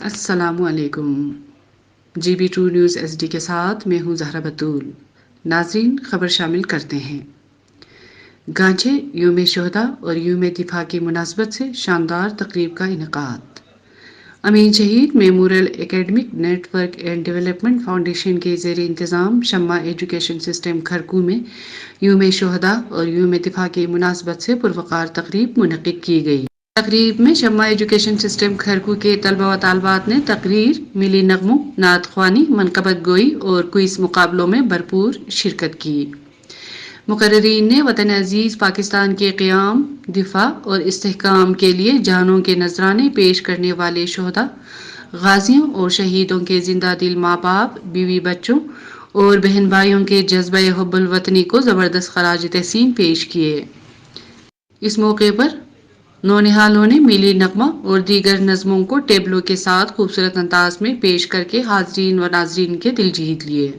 السلام علیکم۔ G B true news S D کے ساتھ میں ہوں زہرا بطول۔ ناظرین، خبر شامل کرتے ہیں۔ گانچے یوم شہداء اور یوم دفاع کی مناسبت سے شاندار تقریب کا انعقاد۔ Amin Shaheed memorial academic network and development foundation کے زیر انتظام شمع ایجوکیشن سسٹم کھرکو میں یوم شہداء اور یوم دفاع کی مناسبت سے پروقار تقریب منعقد کی گئی۔ تقریب میں شمع ایجوکیشن سسٹم کھرکو کے طلبہ و طالبات نے تقریر، ملی نغموں، نعت خوانی، منقبت گوئی اور کوئز مقابلوں میں بھرپور شرکت کی۔ مقررین نے وطن عزیز پاکستان کے قیام، دفاع اور استحکام کے لیے جانوں کے نذرانے پیش کرنے والے شہداء، غازیوں اور شہیدوں کے زندہ دل ماں باپ، بیوی بچوں اور بہن بھائیوں کے جذبہ حب الوطنی کو زبردست خراج تحسین پیش کیے۔ اس موقع پر نونہالوں نے ملی نغمہ اور دیگر نظموں کو ٹیبلوں کے ساتھ خوبصورت انداز میں پیش کرکے حاضرین و ناظرین کے دل جیت لیے۔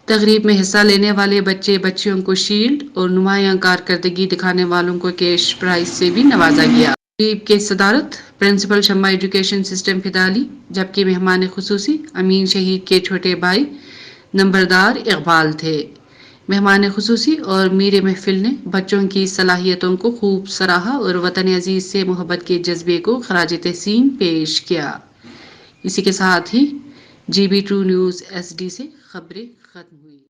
تقریب میں حصہ لینے والے بچے بچیوں کو شیلڈ اور نمایاں کارکردگی دکھانے والوں کو کیش پرائز سے بھی نوازا گیا۔ تقریب کی صدارت پرنسپل شمع ایجوکیشن سسٹم فدالی، جبکہ مہمان خصوصی امین شہید کے چھوٹے بھائی نمبردار اقبال تھے۔ مہمان خصوصی اور میر محفل نے بچوں کی صلاحیتوں کو خوب سراہا اور وطن عزیز سے محبت کے جذبے کو خراج تحسین پیش کیا۔ اسی کے ساتھ ہی G B true news S D سے خبریں ختم ہوئی۔